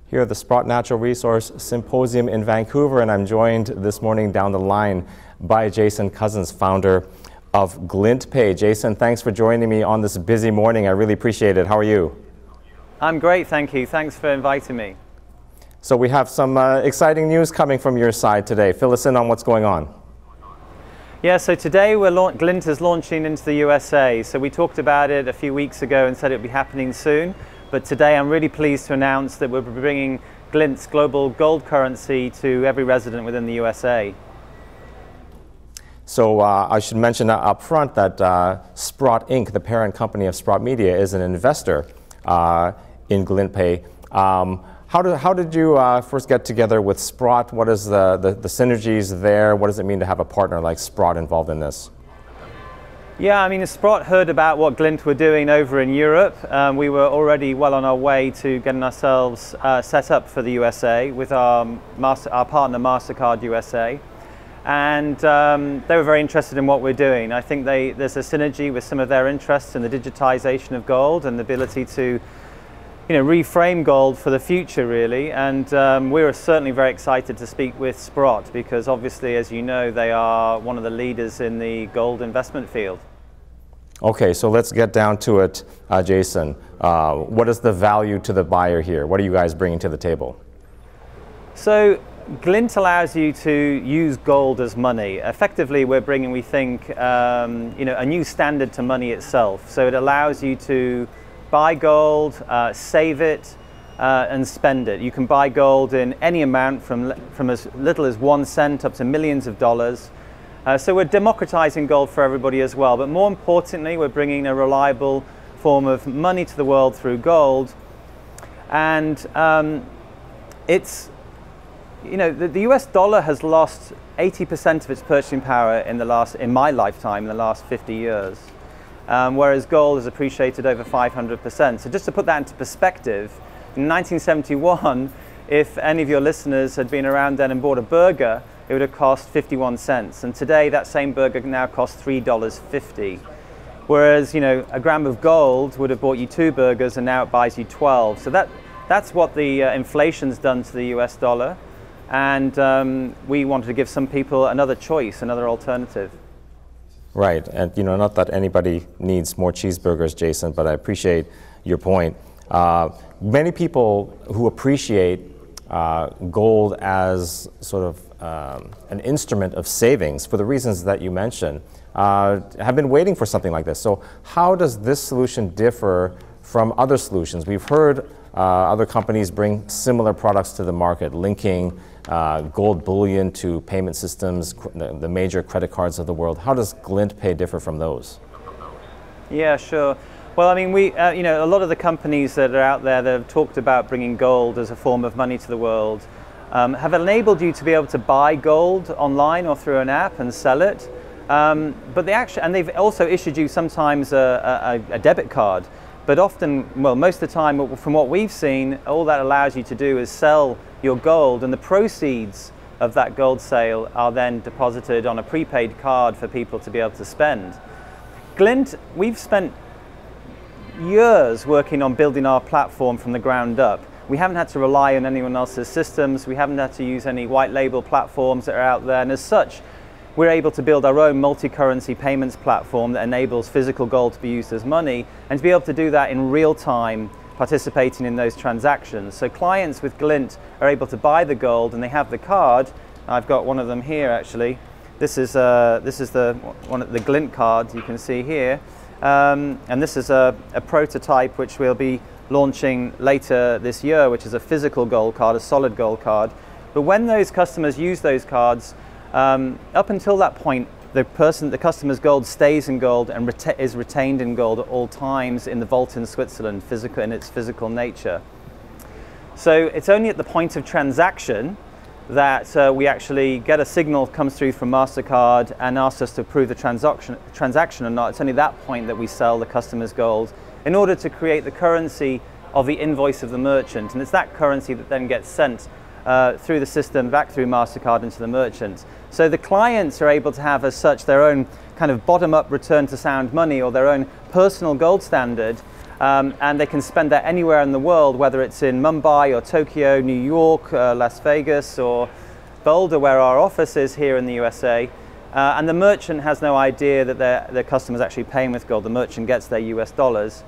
Here at the Sprott Natural Resource Symposium in Vancouver, and I'm joined this morning down the line by Jason Cozens, founder of Glint Pay. Jason, thanks for joining me on this busy morning. I really appreciate it. How are you? I'm great, thank you. Thanks for inviting me. So we have some exciting news coming from your side today. Fill us in on what's going on. Yeah, so today Glint is launching into the USA. So we talked about it a few weeks ago and said it would be happening soon. But today I'm really pleased to announce that we're bringing Glint's global gold currency to every resident within the USA. So I should mention up front that Sprott Inc., the parent company of Sprott Media, is an investor in Glint Pay. How did you first get together with Sprott? What is the synergies there? What does it mean to have a partner like Sprott involved in this? Yeah, I mean, Sprott heard about what Glint were doing over in Europe. We were already well on our way to getting ourselves set up for the USA with our partner MasterCard USA. And they were very interested in what we're doing. I think there's a synergy with some of their interests in the digitization of gold and the ability to reframe gold for the future, really. And we were certainly very excited to speak with Sprott because obviously, as you know, they are one of the leaders in the gold investment field. Okay, so let's get down to it, Jason. What is the value to the buyer here? What are you guys bringing to the table? So Glint allows you to use gold as money. Effectively, we're bringing, we think, a new standard to money itself. So it allows you to buy gold, save it, and spend it. You can buy gold in any amount from as little as 1 cent up to millions of dollars. So we're democratizing gold for everybody as well. But more importantly, we're bringing a reliable form of money to the world through gold. And it's, the US dollar has lost 80% of its purchasing power in my lifetime, in the last 50 years. Whereas gold has appreciated over 500%. So just to put that into perspective, in 1971, if any of your listeners had been around then and bought a burger, it would have cost 51 cents. And today, that same burger now costs $3.50. Whereas, a gram of gold would have bought you 2 burgers, and now it buys you 12. So that's what the inflation's done to the US dollar. And we wanted to give some people another choice, another alternative. Right, and not that anybody needs more cheeseburgers, Jason, but I appreciate your point. Many people who appreciate gold as sort of an instrument of savings for the reasons that you mentioned have been waiting for something like this. So how does this solution differ from other solutions? We've heard other companies bring similar products to the market, linking gold bullion to payment systems, the major credit cards of the world. How does Glint Pay differ from those? Yeah, sure. Well, I mean, a lot of the companies that are out there that have talked about bringing gold as a form of money to the world have enabled you to be able to buy gold online or through an app and sell it. But they've also issued you sometimes a debit card. But often, well, most of the time, from what we've seen, all that allows you to do is sell your gold, and the proceeds of that gold sale are then deposited on a prepaid card for people to be able to spend. Glint, we've spent years working on building our platform from the ground up. We haven't had to rely on anyone else's systems. We haven't had to use any white label platforms that are out there. And as such, we're able to build our own multi-currency payments platform that enables physical gold to be used as money and to be able to do that in real time, participating in those transactions. So clients with Glint are able to buy the gold and they have the card. I've got one of them here actually. This is the Glint card you can see here. And this is a prototype which we'll be launching later this year, which is a physical gold card, a solid gold card. But when those customers use those cards, up until that point, the customer's gold stays in gold and is retained in gold at all times in the vault in Switzerland, in its physical nature. So it's only at the point of transaction that we actually get a signal comes through from MasterCard and asks us to approve the transaction or not. It's only that point that we sell the customer's gold in order to create the currency of the invoice of the merchant. And it's that currency that then gets sent through the system back through MasterCard into the merchant. So the clients are able to have as such their own kind of bottom-up return to sound money or their own personal gold standard and they can spend that anywhere in the world, whether it's in Mumbai or Tokyo, New York, Las Vegas, or Boulder, where our office is here in the USA. And the merchant has no idea that their customer is actually paying with gold. The merchant gets their US dollars.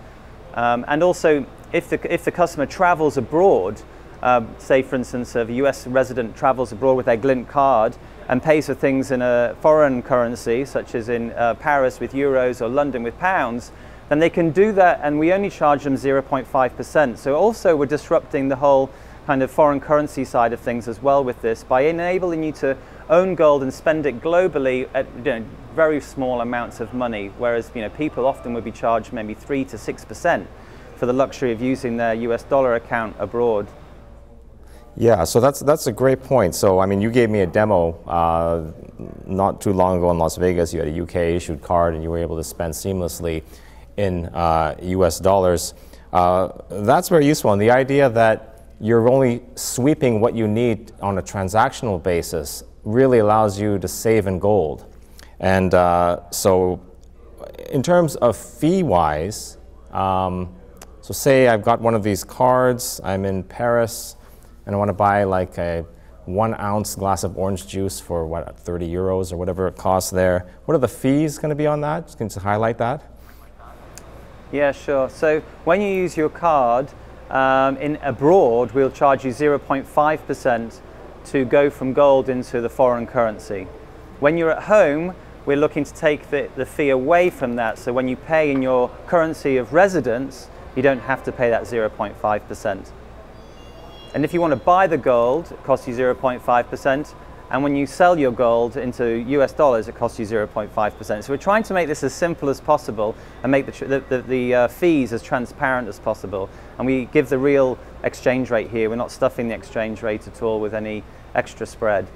And also, if the customer travels abroad, say for instance a US resident travels abroad with their Glint card and pays for things in a foreign currency, such as in Paris with euros or London with pounds, then they can do that, and we only charge them 0.5%. So also we're disrupting the whole kind of foreign currency side of things as well with this, by enabling you to own gold and spend it globally at very small amounts of money, whereas people often would be charged maybe 3 to 6% for the luxury of using their US dollar account abroad. Yeah, so that's a great point. So I mean, you gave me a demo not too long ago in Las Vegas. You had a UK issued card and you were able to spend seamlessly in US dollars. That's very useful, and the idea that you're only sweeping what you need on a transactional basis really allows you to save in gold. And so in terms of fee-wise, so say I've got one of these cards, I'm in Paris, and I want to buy like a 1 ounce glass of orange juice for what, 30 euros or whatever it costs there. What are the fees going to be on that? Can you highlight that? Yeah, sure. So when you use your card in abroad, we'll charge you 0.5% to go from gold into the foreign currency. When you're at home, we're looking to take the fee away from that. So when you pay in your currency of residence, you don't have to pay that 0.5%. And if you want to buy the gold, it costs you 0.5%. And when you sell your gold into US dollars, it costs you 0.5%. So we're trying to make this as simple as possible and make the fees as transparent as possible. And we give the real exchange rate here. We're not stuffing the exchange rate at all with any extra spread.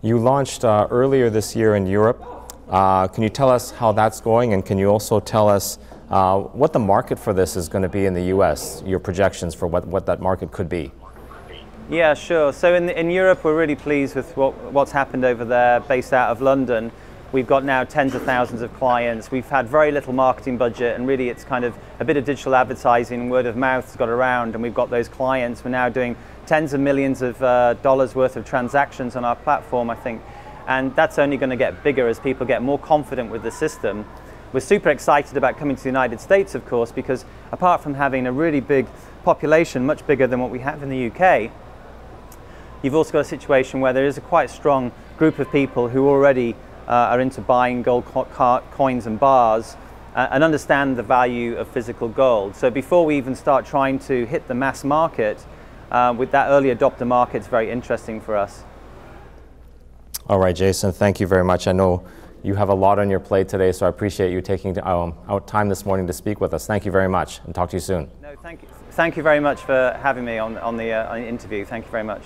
You launched earlier this year in Europe. Can you tell us how that's going? And can you also tell us what the market for this is going to be in the US, your projections for what that market could be? Yeah, sure. So in Europe, we're really pleased with what's happened over there, based out of London. We've got now tens of thousands of clients. We've had very little marketing budget, and really it's kind of a bit of digital advertising, word of mouth has got around, and we've got those clients. We're now doing tens of millions of dollars worth of transactions on our platform, I think. And that's only going to get bigger as people get more confident with the system. We're super excited about coming to the United States, of course, because apart from having a really big population, much bigger than what we have in the UK, you've also got a situation where there is a quite strong group of people who already are into buying gold coins and bars and understand the value of physical gold. So before we even start trying to hit the mass market, with that early adopter market, it's very interesting for us. All right, Jason, thank you very much. I know you have a lot on your plate today, so I appreciate you taking out time this morning to speak with us. Thank you very much, and talk to you soon. No, thank you. Thank you very much for having me on the interview. Thank you very much.